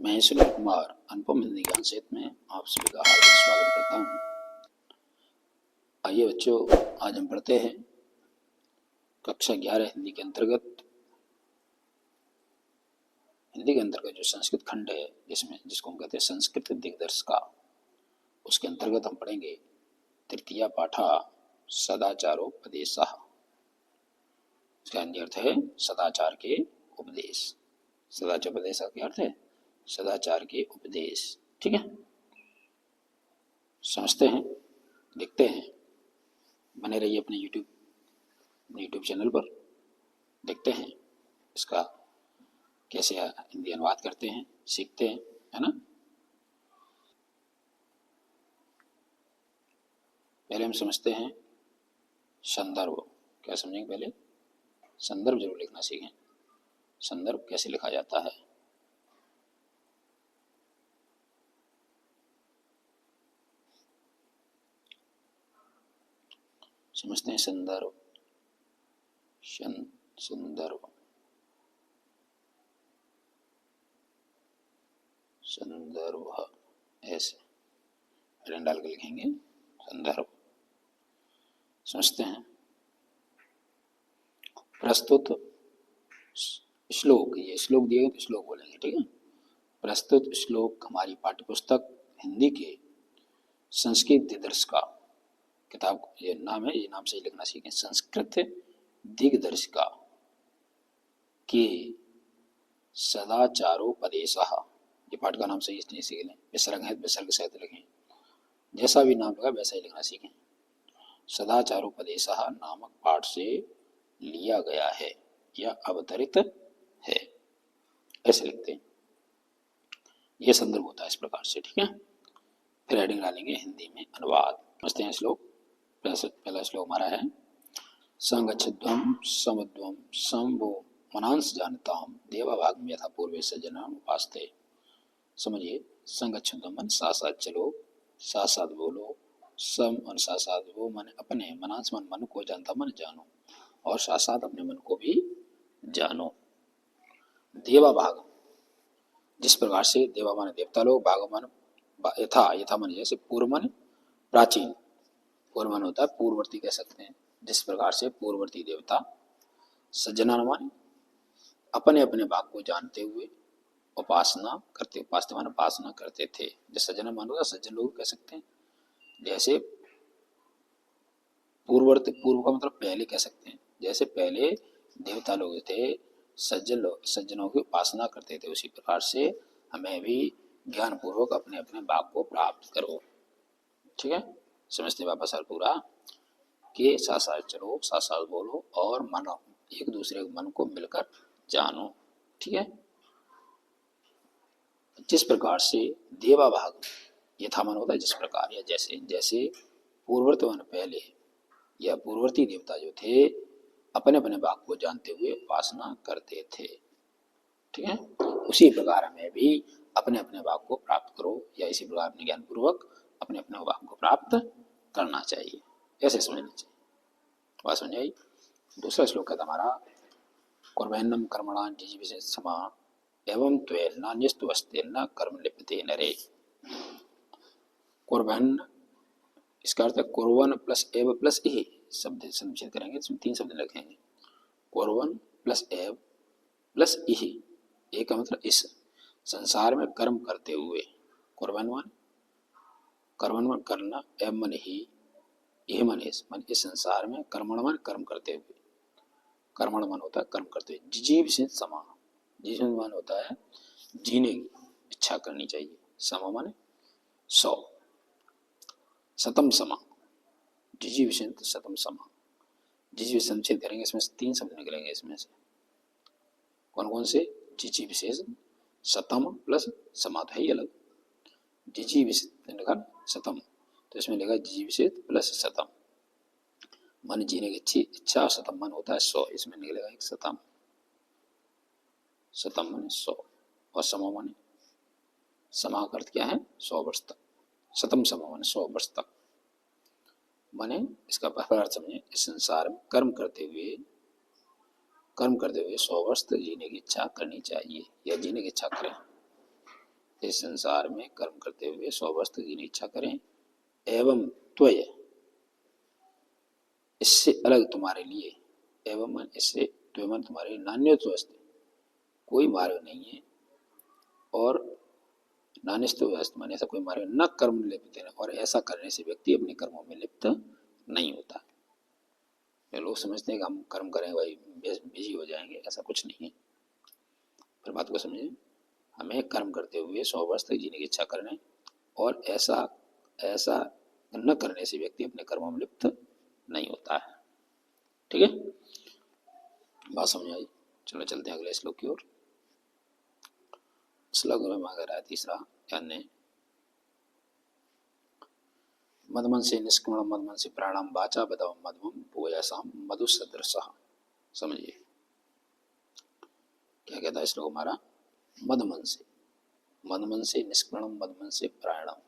मैं सुनील कुमार अनुपम हिंदी ज्ञान क्षेत्र में आप सभी का हार्दिक स्वागत करता हूँ। आइए बच्चों, आज हम पढ़ते हैं कक्षा 11 हिंदी के अंतर्गत जो संस्कृत खंड है जिसको हम कहते हैं संस्कृत दिग्दर्शिका, उसके अंतर्गत हम पढ़ेंगे तृतीया पाठा सदाचारोपदेशः। इसका अर्थ है सदाचार के उपदेश। सदाचार उपदेश का क्या अर्थ है? सदाचार के उपदेश। ठीक है, समझते हैं, देखते हैं। बने रहिए अपने यूट्यूब चैनल पर, देखते हैं इसका कैसे हिंदी अनुवाद करते हैं, सीखते हैं, है ना। पहले हम समझते हैं संदर्भ। क्या समझेंगे? पहले संदर्भ जरूर लिखना सीखें। संदर्भ कैसे लिखा जाता है? समझते हैं संदर्भ। संदर्भ ऐसे रन डाल के लिखेंगे संदर्भ। समझते हैं प्रस्तुत श्लोक। ये श्लोक दिए गए तो श्लोक बोलेंगे, ठीक है। प्रस्तुत श्लोक हमारी पाठ्यपुस्तक हिंदी के संस्कृत दिग्दर्शिका किताब, ये नाम है, ये नाम से लिखना सीखें। संस्कृत दिग्दर्शिका के सदाचारोपदेशः, ये पाठ का नाम सही इसलिए सीख लें। विसर्ग है, विसर्ग सहित लिखें। जैसा भी नाम लगा वैसा ही लिखना सीखें। सदाचारोपदेशः नामक पाठ से लिया गया है या अवतरित है, ऐसे लिखते हैं। यह संदर्भ होता है इस प्रकार से, ठीक है। फिर हेडिंग डालेंगे हिंदी में अनुवाद। समझते हैं श्लोक। पहला श्लोक हमारा है संगच्छध्वम समध्वम समवो मनांस जानताम देवाभागम यथा पूर्वे सज्जनाम उपास्ते। समझिए, संगच्छध्वम मन साथ साथ चलो, साथ साथ बोलो, सम और साथ साथ वो मन अपने, मनांस मन को जानता मन जानो, और साथ साथ अपने मन को भी जानो। देवा भाग, जिस प्रकार से देवा मन देवता लोग, भाग मन यथा मन जैसे पूर्व मन प्राचीन, पूर्व मन होता है पूर्ववर्ती कह सकते हैं। जिस प्रकार से पूर्ववर्ती देवता, सज्जना मन अपने अपने भाग को जानते हुए उपासना करते थे। जिस सज्जन मन होता सज्जन लोग कह सकते हैं। जैसे पूर्व का मतलब पहले कह सकते हैं। जैसे पहले देवता लोग थे, सज्जनों की उपासना करते थे, उसी प्रकार से हमें भी ज्ञान पूर्वक अपने अपने भाग को प्राप्त करो। ठीक है, समझते वापस और पूरा के साथ साथ चलो, साथ साथ बोलो, और मानो एक दूसरे मन को मिलकर जानो। ठीक है, जिस प्रकार से देवा भाग यथा मन होता है जिस प्रकार या जैसे, जैसे पूर्ववर्ती मन पहले या पूर्ववर्ती देवता जो थे अपने अपने भाग को जानते हुए उपासना करते थे। ठीक है, उसी प्रकार हमें भी अपने अपने भाग को प्राप्त करो, या इसी प्रकार अपने ज्ञान पूर्वक अपने अपने भाग को प्राप्त करना चाहिए, ऐसे समझना चाहिए। बात समझ आई। दूसरा श्लोक है हमारा कुर्वन्नम कर्मणां जिजीविषेत् समा एवं त्वेन नान्यस्तु अस्तेन कर्म लिप्यते नरे। कुर्वन्, इसका अर्थ है कुर्वन् प्लस एव प्लस ए शब्द संक्षेप करेंगे, इसमें 3 शब्द लिखेंगे। कुर्वन् प्लस एव प्लस इहि, एक का मतलब इस संसार में कर्म करते हुए। कुर्वन् मन करना, एव मन ही, यह मन इस संसार में, कर्मण मन कर्म करते हुए, कर्मण मन होता है कर्म करते हुए। जिजीविषेत् समा, जिजीविषेत् मन होता है जीने की इच्छा करनी चाहिए। सम मन 100, शतम समा, जिजीविषेत् शतम समा। जिजीविषेत् संक्षेप करेंगे, इसमें 3 शब्द निकलेंगे। इसमें से कौन कौन से? जिजीविषेत् शतम प्लस समा तो है ही अलग। जिजीविषेत् शतम, तो इसमें लिखा जिजीविषेत् प्लस शतम, मन जीने की इच्छा। शतम मन होता है 100, इसमें निकलेगा एक शतम। शतम मन 100, और समा मन, समा का अर्थ क्या है? 100 वर्ष तक। शतम समा मन 100 वर्ष तक। माने इसका पहला अर्थ समझे, इस संसार में कर्म करते हुए 100 वर्ष तक जीने की इच्छा करनी चाहिए, या जीने की इच्छा करें। इस संसार में कर्म करते हुए 100 वर्ष तक जीने की इच्छा करें, एवं त्वय, इससे अलग तुम्हारे लिए, एवं मन इससे, त्वय मन तुम्हारे नान्योत्व अस्ति, कोई मार्ग नहीं है, और नानिस्तो व्यस्त मन ऐसा कोई मार्ग न कर्म लिप्त है, और ऐसा करने से व्यक्ति अपने कर्मों में लिप्त नहीं होता। लोग समझते हैं कि हम कर्म करें भाई बिजी हो जाएंगे, ऐसा कुछ नहीं है। फिर बात को समझिए, हमें कर्म करते हुए 100 वर्ष तक जीने की इच्छा करने, और ऐसा ऐसा न करने से व्यक्ति अपने कर्मों में लिप्त नहीं होता है। ठीक है, बात समझ आई। चलो चलते हैं अगले श्लोक की ओर। श्लोक में मांगा रहा है तीसरा, यानी मदमन से निष्क्रमण मदमन से प्राणाम वाचा बदम मधुम पोयसाम मधु सदृश। समझिए क्या कहता है श्लोक हमारा, मदमन से निष्क्रमण मदमन से प्राणाम।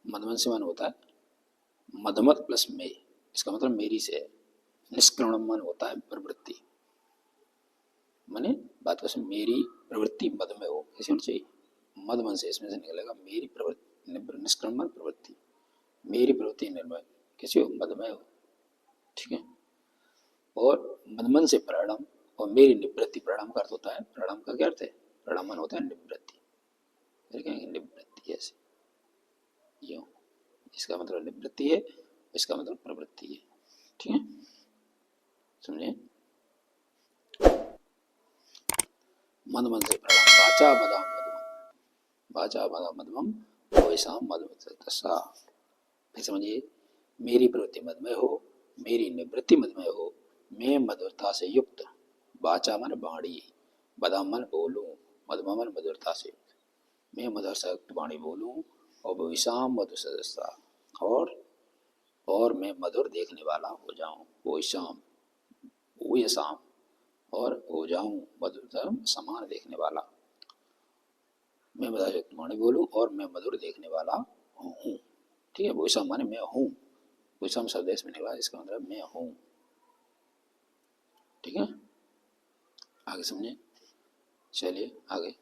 मदमन से मन होता है मधमत प्लस में, इसका मतलब मेरी से है। निष्क्रमण मन होता है प्रवृत्ति, माने बात को मेरी प्रवृत्ति मद में हो, ऐसे होना चाहिए। मदमन से इसमें से निकलेगा मेरी प्रवृत्ति, निष्क्रमण प्रवृत्ति, मेरी प्रवृत्ति निर्मय किसी हो, मदमय हो। ठीक है, और मदमन से प्राणाम, और मेरी निवृत्ति, प्रणाम का अर्थ होता है, प्रणाम का क्या अर्थ है, प्रणाम मन होता है निवृत्ति, फिर कहेंगे निवृत्ति, ऐसे यूं, इसका मतलब निवृत्ति है, इसका मतलब प्रवृत्ति है। ठीक है, समझे। मदमन से प्रणाम वाचा बदाम मधुमम, वाचा बदाम मधुमम वैसा मधुमसा। फिर समझिए, मेरी प्रवृत्ति मदमय हो, मेरी निवृत्ति मदमय हो, मैं मधुरता से युक्त, वाचा मन वाणी, बदाम मन बोलूं, मधुमा मन मधुरता से युक्त, मैं मधुर से युक्त वाणी बोलूं, और भविष्याम मधु सदस्या, और मैं मधुर देखने वाला हो जाऊं, भविष्याम भूयसाम, और हो जाऊं मधुरतम समान देखने वाला। मैं मधुर से युक्त वाणी बोलूं, और मैं मधुर देखने वाला हूँ। ठीक है, भूषम माने मैं हूँ, भूषम शब्द इसमें निकला, इसका मतलब मैं हूँ। ठीक है, आगे समझे। चलिए आगे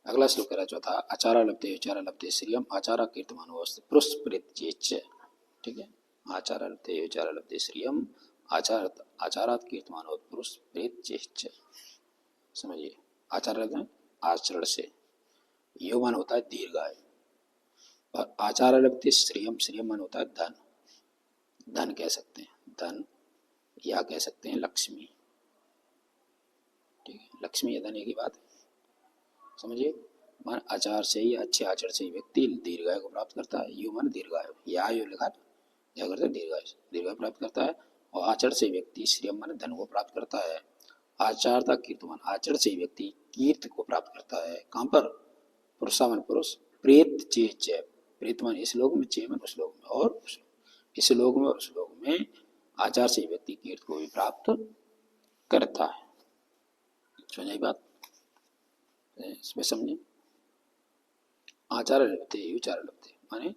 अगला श्लोक कह रहा चौथा, आचारा लब्धे विचारा लब्धे श्रियम आचारा कीर्तमानो पुरुषप्रेत्य। ठीक है, आचारा लब्धे विचारा लब्धे श्रियम आचारात कीर्तमानो पुरुषप्रेत्य। समझिए, आचार आचरण से, यौवन होता है दीर्घायु, और आचार लब्धे श्रियम, श्रियम मन होता है धन, धन कह सकते हैं धन, या कह सकते हैं लक्ष्मी। ठीक है, लक्ष्मी या धन एक ही बात है। समझिए, मन आचार से ही, अच्छे आचरण से ही व्यक्ति दीर्घायु को प्राप्त करता है। यु मन दीर्घायु, या आयु लिखा जाकर दीर्घायु प्राप्त करता है, और आचरण से व्यक्ति श्रियम मन धन को प्राप्त करता है। आचारता कीर्तमान, आचरण से व्यक्ति कीर्ति को प्राप्त करता है। कहाँ पर, पुरुषावन पुरुष, प्रेत चे, प्रेत मन इस लोक में, चे मन उस लोक में, और इस लोक में और उस लोक में आचार से व्यक्ति कीर्ति को भी प्राप्त करता है। समझाई बात, इसमें समझे। आचार लब्धे विचार लब्धे माने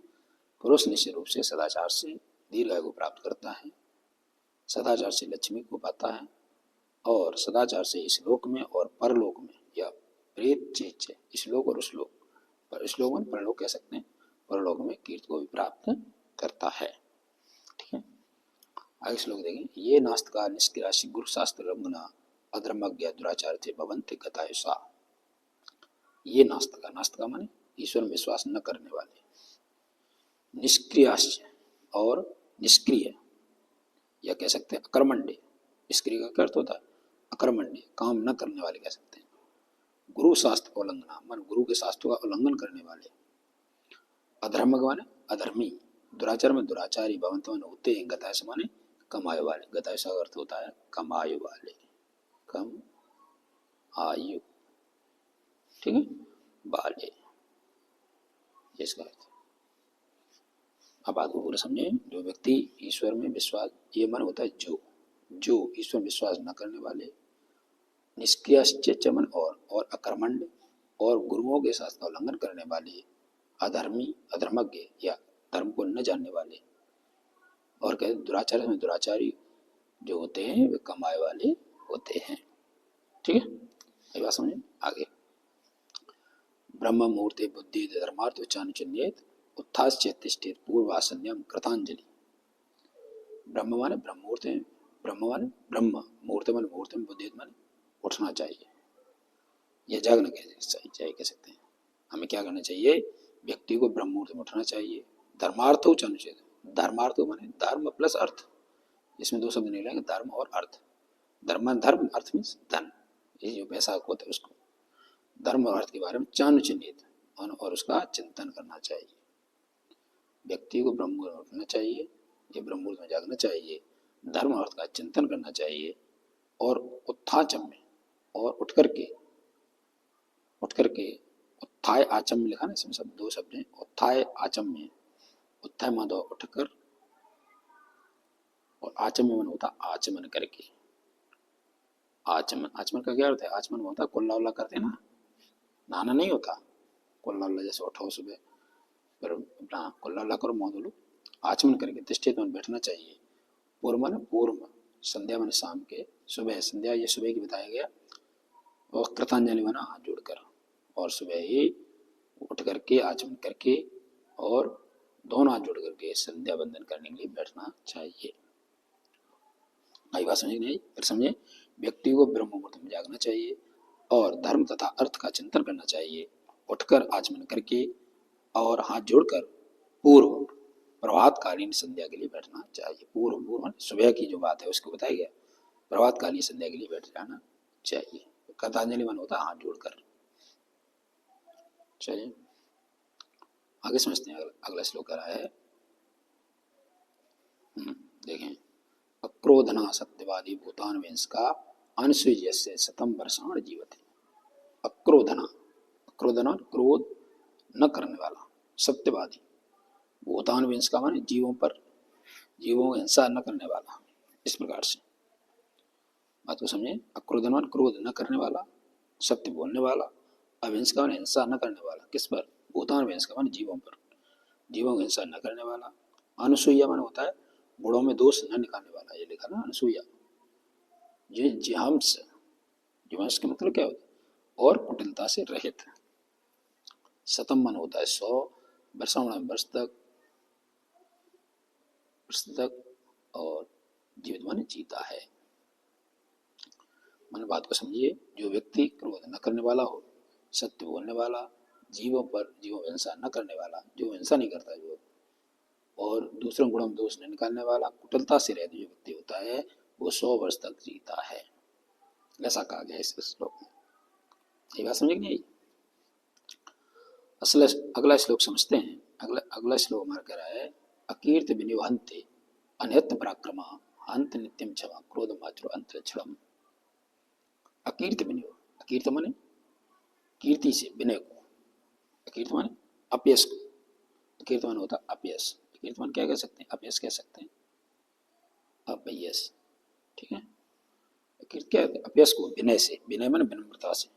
पुरुष निश्चित रूप से सदाचार से दीर्घायु को प्राप्त करता है, सदाचार से लक्ष्मी को पाता है, और सदाचार से इस लोक में और परलोक में, या प्रेत चेच, इस लोक और उस लोक, पर इस लोक में परलोक कह सकते हैं, परलोक में कीर्ति को भी प्राप्त करता है। ठीक है, आगे श्लोक देखें, ये नास्तिका निष्क्रियासी गुरु शास्त्र रंगना अधर्मज्ञ दुराचार थे भवंते गतायुषा। ये नास्तिका, नास्तिका माने ईश्वर में विश्वास न करने वाले, निष्क्रियास्य और निष्क्रिय, या कह सकते हैं अकर्मण्य, निष्क्रिय का अर्थ होता है अकर्मण्य, काम न करने वाले कह सकते हैं। गुरु शास्त्र उल्लंघना मन गुरु के शास्त्रों का उल्लंघन करने वाले, अधर्म माने अधर्मी, दुराचार में दुराचारी, भवंत माने होते हैं, गतायुष माने कम आयु वाले, गतायुष का अर्थ होता है कम आयु वाले, कम आयु। ठीक है, वाले, इसका अर्थ। अब बात को पूरा समझे। जो व्यक्ति ईश्वर में विश्वास, ये मन होता है जो ईश्वर में विश्वास न करने वाले, निष्क्रिय मन और अकर्मण्य, और गुरुओं के शास्त्र का उल्लंघन करने वाले, अधर्मी अधर्मज्ञ या धर्म को न जानने वाले, और कहते दुराचार में दुराचारी जो होते हैं वे कमाए वाले होते हैं। ठीक है, ये बात समझे। आगे ब्रह्म मुहूर्ते बुद्धि धर्मार्थ चानुचिन्येत उत्थास चेतिष्ठित पूर्वासन्यम कृतांजलि। ब्रह्म माने ब्रह्म मुहूर्त में, ब्रह्म माने ब्रह्म मुहूर्त माने मुहूर्त में, बुद्धि माने उठना चाहिए या जागना चाहिए कह सकते हैं। हमें क्या करना चाहिए? व्यक्ति को ब्रह्म मुहूर्त में उठना चाहिए। धर्मार्थ अनुच्छेद, धर्मार्थ माने धर्म प्लस अर्थ, इसमें दो शब्द नहीं लेंगे, धर्म और अर्थ। धर्म धर्म, अर्थ मीन्स धन, ये जो पैसा होता है उसको। धर्म और अर्थ के बारे में चानुचिन्हित और उसका चिंतन करना चाहिए। व्यक्ति को ब्रह्म मुहूर्त में उठना चाहिए, ये ब्रह्म मुहूर्त में जागना चाहिए, धर्म और अर्थ का चिंतन करना चाहिए, और उत्थाचम में, और उठ करके उत्थाय आचम में लिखा ना, इसमें सब दो शब्द हैं। उत्थाय आचम में, उत्थाय माधव उठकर, और आचम में मन होता आचमन करके। आचमन, आचमन का क्या अर्थ है? आचमन होता है कुल्ला उल्ला करते ना, नहाना नहीं होता। कुल्ला उल्ला जैसे उठो सुबह, फिर अपना कुल्ला उल्ला करो, मुँह धो लो, आचमन करके तिष्ठित मन बैठना चाहिए। पूर्व मन पूर्व, संध्या मन शाम के, सुबह संध्या ये सुबह की बताया गया, और कृतांजलि बना हाथ जोड़कर, और सुबह ही उठ करके आचमन करके और दोनों हाथ जोड़ करके संध्या बंदन करने के लिए बैठना चाहिए। आई बात समझ नहीं? फिर समझे, व्यक्ति को ब्रह्म मुहूर्त में जागना चाहिए और धर्म तथा अर्थ का चिंतन करना चाहिए, उठकर आचमन करके और हाथ जोड़कर पूर्व प्रभातकालीन संध्या के लिए बैठना चाहिए। पूर्व पूर्व सुबह की जो बात है उसको बताया गया, प्रभातकालीन संध्या के लिए बैठ जाना चाहिए। कृतांजलि मन होता है हाथ जोड़कर। चलिए आगे समझते हैं। अगला श्लोक आ रहा है, देखें, अक्रोधना सत्यवादी भूतान वेंस का अनुसूय से शतम वर्षाण जीवते। अक्रोधना, अक्रोधना क्रोध न करने वाला, सत्यवादी, भूतान वेंस का माने जीवों पर, जीवों को हिंसा न करने वाला। इस प्रकार से बात को समझे। अक्रोधनवान क्रोध न करने वाला, सत्य बोलने वाला, अविंस का हिंसा न करने वाला, किस पर? भूतान विंस का मान जीवों पर, जीवों को हिंसा न करने वाला। अनुसूया मन होता है गुणों में दोष न निकालने वाला, ये लिखा ना अनुसूया। ये जिहांस, जिहांस का मतलब क्या होता है? और कुटिलता से रहित। शतम मन होता है 100, वर्षावण वर्ष तक, और जीवित मन जीता है। मन बात को समझिए, जो व्यक्ति क्रोध न करने वाला हो, सत्य बोलने वाला, जीवों पर, जीवों में हिंसा न करने वाला, जो हिंसा नहीं करता जो, और दूसरों गुणों में दोष न निकालने वाला, कुटिलता से रहते जो व्यक्ति होता है, वो 100 वर्ष तक जीता है, ऐसा कहा गया इस श्लोक में। ये बात समझ नहीं आई? अगला श्लोक समझते हैं। अगला श्लोक हमारा कह रहा है, अकीर्ति विनिवहन्ते अनहत्य पराक्रम हंत नित्यम क्षमा क्रोध मात्र अंतरिक्षणम। अकीर्ति विनियोग, अकीर्ति माने कीर्ति से, विनय को, अकीर्ति माने अपयश को, अकीर्ति माने होता अपयश। अकीर्ति माने क्या कह सकते हैं? अपयश कह सकते हैं, अपयश, ठीक है। अकीर्ति क्या है? अपयश को विनय से, विनय माने विनम्रता से,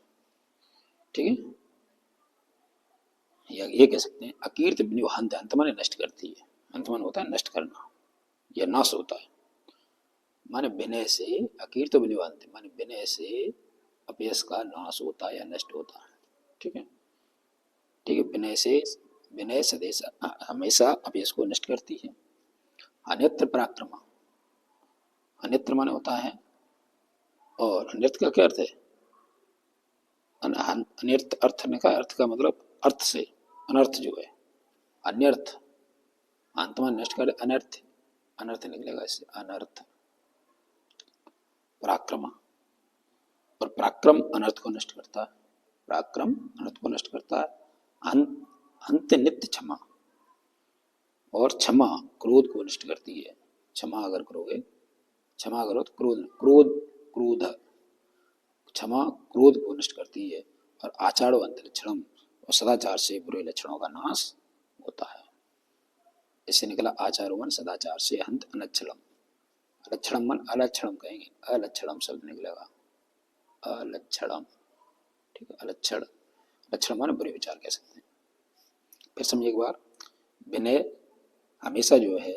ठीक है। ये कह सकते हैं अकीर्ति विनियोग हंत, हंत माने नष्ट करती है, हंत माने होता है नष्ट करना या नाश होता है, माने विनय से, अकीर्ति विनियोग माने विनय से अपयश का नाश होता है या नष्ट होता है, ठीक है, ठीक है। विनय से, विनय सदैव हमेशा अपयश को नष्ट करती है। अन्यत्र पराक्रम, अन्यत्र माने होता है, और अन्यत्र का क्या अर्थ है? अन्यर्थ, अर्थ ने का अर्थ का मतलब अर्थ से, अनर्थ जो है, अन्यर्थ, अंतमान नष्ट करे, अनर्थ, अनर्थ निकलेगा इससे, अनर्थ। पराक्रम, और पराक्रम अनर्थ को नष्ट करता है, पराक्रम अनर्थ को नष्ट करता है। अंत नित्य क्षमा, और क्षमा क्रोध को नष्ट करती है। क्षमा अगर करोगे, क्षमा करो तो क्रोध, क्रोध क्षमा क्रोध को नष्ट करती है। और आचारो अंतरिक्षणम, और सदाचार से बुरे लक्षणों का नाश होता है। इससे निकला आचारो मन सदाचार से हंत अनच्छलम, अलक्षणम मन अलक्षणम कहेंगे, अलक्षणम शब्द निकलेगा, अलक्षणम, ठीक है। अलक्षण, लक्षण माने बुरे विचार कह सकते हैं। फिर समझिए एक बार, विनय हमेशा जो है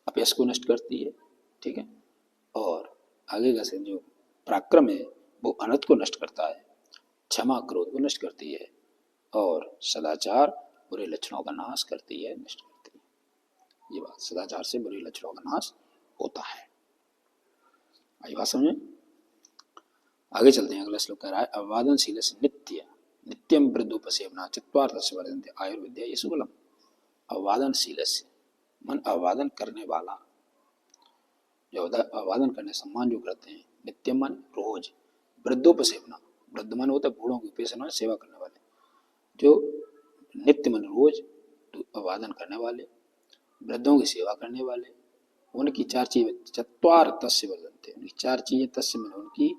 अपयश को नष्ट करती है, ठीक है। और आगे का से जो पराक्रम है वो अनर्थ को नष्ट करता है। क्षमा क्रोध को नष्ट करती है, सदाचार बुरे लक्षणों का नाश करती है, नष्ट करती है। ये बात, सदाचार से बुरे लक्षणों का नाश होता है। आई बात समझे? आगे चलते हैं। अगला श्लोक कह रहा है अवादनशील नित्य नित्यम वृद्धोपसेवना चत्वार्थस्य वर्धन्ते आयुर्विद्या ये सुगलम। अवादनशील मन अवादन करने वाला, जो अवादन करने सम्मान जो करते हैं, नित्यम मन रोज, वृद्धोपसेवना वृद्ध मन होता है बूढ़ों की उपेक्षना सेवा करने वाले, जो नित्य मन रोज अवादन करने वाले, वृद्धों की सेवा करने वाले, उनकी चार चीजें चत्वार तस्य वर्धन्ते, उनकी चार चीजें तस्य मन उनकी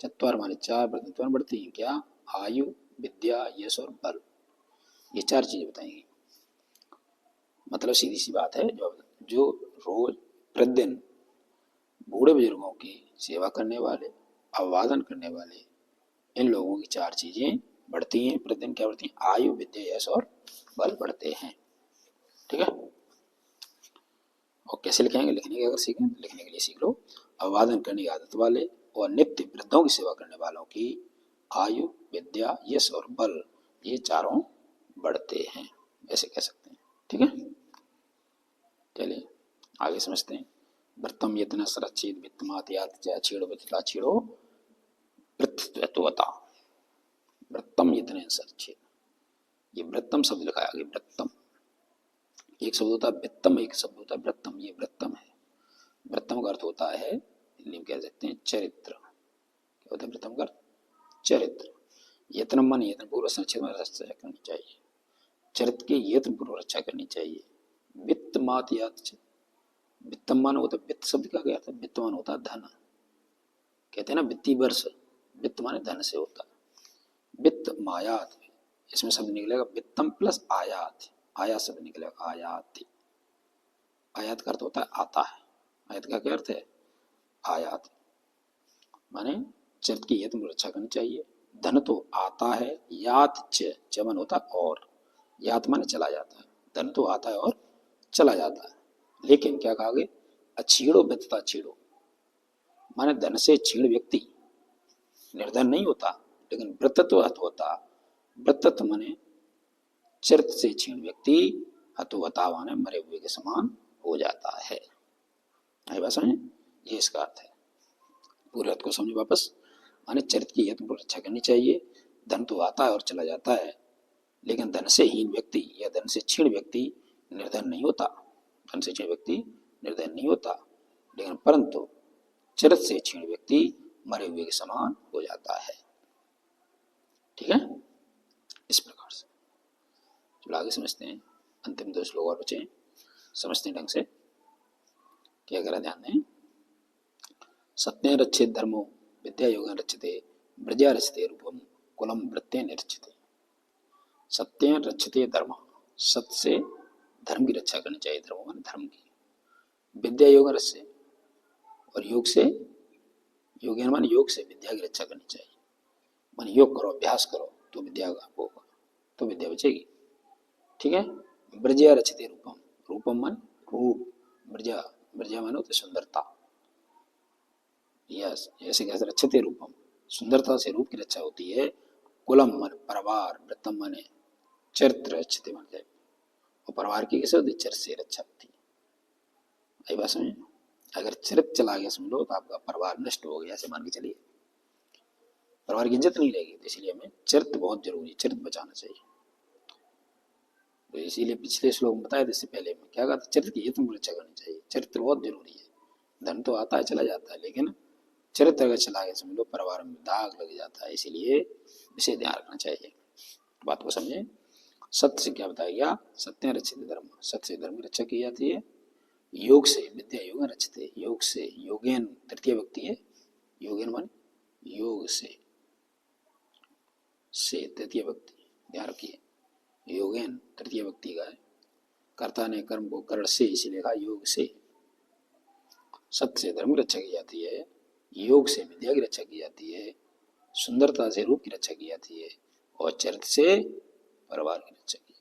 चत्वार माने चार वर्धन्ते बढ़ती हैं। क्या? आयु, विद्या, यश और बल। ये चार चीजें बताएंगी। मतलब सीधी सी बात है, जो रोज प्रतिदिन बूढ़े बुजुर्गों की सेवा करने वाले, अभिवादन करने वाले, इन लोगों की चार चीजें बढ़ती हैं प्रतिदिन। क्या बढ़ती हैं? आयु, विद्या, यश और बल बढ़ते हैं। ठीक है। और कैसे लिखेंगे? लिखने के अगर सीखें तो लिखने के लिए सीख लो। अभिवादन करने की आदत वाले और नित्य वृद्धों की सेवा करने वालों की आयु, विद्या, यश और बल, ये चारों बढ़ते हैं, ऐसे कह सकते हैं। ठीक है। चलिए आगे समझते हैं। व्रतम यत्न सरच्छेद वित्तमात यात छेड़ो वित्तला छेड़ो वृत्तत्वता। व्रतम यत्न सरच्छेद, ये व्रतम शब्द लिखा है आगे। व्रतम एक शब्द होता है वित्तम, एक शब्द होता है व्रतम। ये व्रतम है। व्रतम का अर्थ होता है, हिंदी में कह सकते हैं चरित्र। क्या होता है व्रतम का? चरित्र। यत्न मन यत्न पूर्व संक्षेप में रक्षा करनी चाहिए, चरित्र के यत्न पूर्व रक्षा करनी चाहिए। वित्त मात यात, वित्तमान होता है, वित्त शब्द का क्या था? वित्तमान होता है धन। कहते हैं ना वित्तीय वर्ष, वित्त माने धन से होता है। वित्त मायात, इसमें शब्द निकलेगा वित्तम प्लस आयात, आयात शब्द निकलेगा आयात। आयात का अर्थ होता है आता है। आयात का क्या अर्थ है? आयात माने चरित्र की यत्न रक्षा करनी चाहिए। धन तो आता है, यात च मन होता है और, यात माने चला जाता है। धन तो आता है और चला जाता है, लेकिन क्या कहा गया? अछीड़ो वित्तता छीड़ो, माने धन से छीण व्यक्ति निर्धन नहीं होता, लेकिन व्रतत्व हत होता। व्रतत्व माने चरित्र से छीण व्यक्ति हतोहता माने मरे हुए के समान हो जाता है। आई बात समझे? ये इसका अर्थ है। पूरे अर्थ को समझे वापस। माने चरित्र की यत्न रक्षा करनी चाहिए। धन तो आता है और चला जाता है, लेकिन धन से हीन व्यक्ति या धन से छीण व्यक्ति निर्धन नहीं होता। धन से छीण व्यक्ति निर्धन नहीं होता, लेकिन परंतु चरित्र से छीण व्यक्ति मरे हुए के समान हो जाता है। ठीक है। इस प्रकार से चलो आगे समझते हैं। अंतिम दो श्लोक और बचे, समझते हैं ढंग से। क्या करा? ध्यान दें। सत्य रक्षित धर्मो विद्या योग रक्षते ब्रजा रचते रूपम कुलम वृत्ते निरक्षते। सत्य रक्षते धर्म, सत्य से धर्म की रक्षा करनी चाहिए, धर्म मान धर्म की। विद्या योग रचते, और योग से, योग मान योग से विद्या की रक्षा करनी चाहिए। मान योग करो, अभ्यास करो तो विद्या होगा, तो विद्या बचेगी। ठीक है। ब्रजा रचते रूपम, रूपम मान रूप, ब्रजा, ब्रजा मानो तो सुंदरता। यस, ऐसे कैसे रक्षते रूपम, सुंदरता से रूप की रक्षा होती है। कुलम मन परिवार, वृत्तम माने चरित्र रक्षते मान जाए, और परिवार की कैसे होती? चरित्र से रक्षा होती है। आई बात समझ? अगर चरित्र चला गया समझ लो तो आपका परिवार नष्ट हो गया, ऐसे मान के चलिए, परिवार की इज्जत नहीं रहेगी। तो इसलिए हमें चरित्र बहुत जरूरी है, चरित्र बचाना चाहिए। तो इसीलिए पिछले श्लोक में बताया था, इससे पहले में क्या कहा था? चरित्र की यत्न रक्षा करनी चाहिए, चरित्र बहुत जरूरी है। धन तो आता है चला जाता है, लेकिन चरित्र अगर चला गया समझ लो परिवार में दाग लग जाता है। इसीलिए इसे ध्यान रखना चाहिए। बात को समझे। सत्य से क्या बताया गया? सत्य रक्षित धर्म, सत्य से धर्म की रक्षा की जाती है। योग से विद्या योग रचते, योग से, योगेन तृतीय व्यक्ति है, योगेन मान योग से तृतीय व्यक्ति, ध्यान रखिए। योगेन तृतीय व्यक्ति का है, कर्ता ने कर्म को कर्ण से इसीलिए कहा योग से। सत्य से धर्म की रक्षा की जाती है, योग से विद्या की रक्षा की जाती है, सुंदरता से रूप की रक्षा की जाती है, और चरित्र से परिवार की रक्षा की।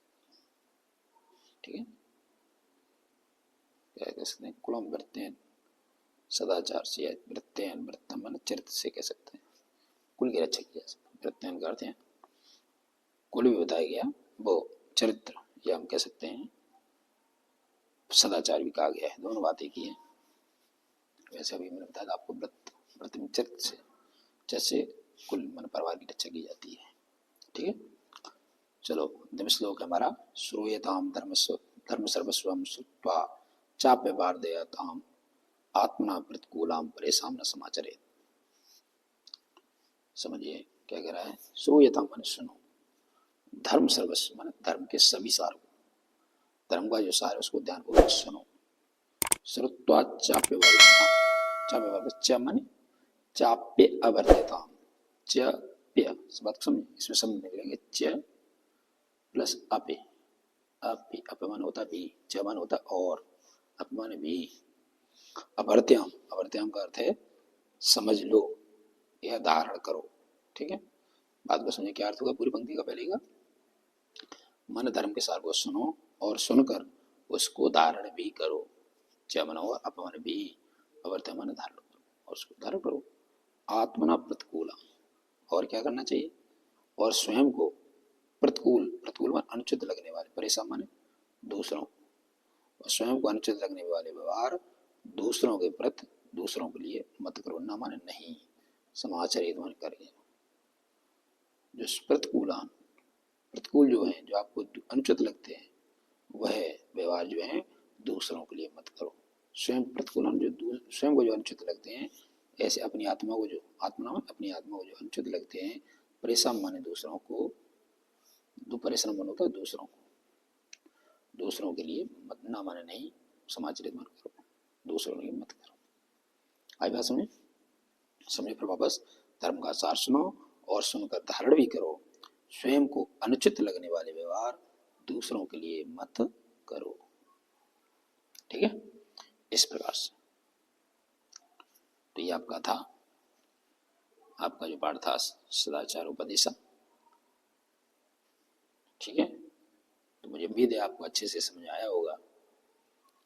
ठीक है। क्या कह सकते हैं? कुलम वृत्तेन, सदाचार से वृत्तेन, वृत्तम मान चरित्र से कह सकते हैं, कुल की रक्षा की जा सकती है। वृत्तेन का अर्थ है कुल भी बताया गया, वो चरित्र, या हम कह सकते हैं सदाचार भी कहा गया है, दोनों बातें की है। वैसे अभी मैंने बताया आपको व्रत में चरित्र से जैसे कुल मन परिवार की रक्षा की जाती है। ठीक है, चलो अंतिम श्लोक है हमारा, श्रूयताम धर्म सर्वस्वम श्रुत्वा चाप्य वार्धयताम आत्मना प्रतिकूलाम परेशान न समाचरेत। समझिए क्या कह रहा है, श्रूयताम मन सुनो, धर्म सर्वस्व मन धर्म के सभी सार को, धर्म का जो सार है उसको ध्यानपूर्वक सुनो। श्रुत्वा चाप्य वार्धयताम, चाप्य वार्धयताम च माने चाप्य अवर्धयताम, च प्य बात समझ, इसमें समझ निकलेंगे च प्लस अपे, अपे अपमान होता भी, च मान होता और, अपमान भी। अभर्त्याम, अभर्त्याम का अर्थ है समझ लो या धारण करो। ठीक है, बात को समझे क्या अर्थ होगा पूरी पंक्ति का। पहले का मन धर्म के सार को सुनो और सुनकर उसको धारण भी करो, च मन और अपमान भी, अभर्त्याम मन धारण करो और उसको धारण करो। आत्मना प्रतिकूला, और क्या करना चाहिए, और स्वयं को प्रतिकूल, प्रतिकूल मान अनुचित लगने वाले, परेशान माने दूसरों, और स्वयं को अनुचित लगने वाले व्यवहार दूसरों के प्रति, दूसरों के लिए मत करो, ना माने नहीं, समाचरित मान करें। जो प्रतिकूलान, प्रतिकूल जो है, जो आपको अनुचित लगते हैं, वह व्यवहार जो है दूसरों के लिए मत करो। स्वयं प्रतिकूलान जो स्वयं को जो अनुचित लगते हैं, ऐसे अपनी आत्मा को जो, आत्मा अपनी आत्मा को जो अनुचित लगते हैं, परेशान माने दूसरों को, दो परेशान मन होता है दूसरों को, दूसरों के लिए मत, ना माने नहीं, समाचरित मत करो, दूसरों के लिए मत करो। आई बात समझे, समझे फिर वापस, धर्म का सार सुनो और सुनकर धारण भी करो, स्वयं को अनुचित लगने वाले व्यवहार दूसरों के लिए मत करो। ठीक है, इस प्रकार से। तो ये आपका था, आपका जो पाठ था सदाचार उपदेशक। ठीक है, तो मुझे उम्मीद है आपको अच्छे से समझ आया होगा,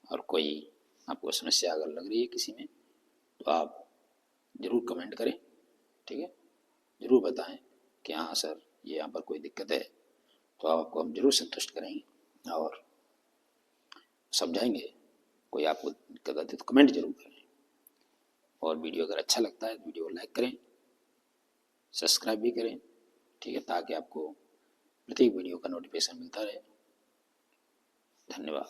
और कोई आपको समस्या अगर लग रही है किसी में तो आप जरूर कमेंट करें। ठीक है, जरूर बताएं कि हाँ सर ये यहाँ पर कोई दिक्कत है, तो आपको हम जरूर संतुष्ट करेंगे और समझाएंगे। कोई आपको दिक्कत आती है तो कमेंट जरूर करें, और वीडियो अगर अच्छा लगता है तो वीडियो को लाइक करें, सब्सक्राइब भी करें। ठीक है, ताकि आपको प्रत्येक वीडियो का नोटिफिकेशन मिलता रहे। धन्यवाद।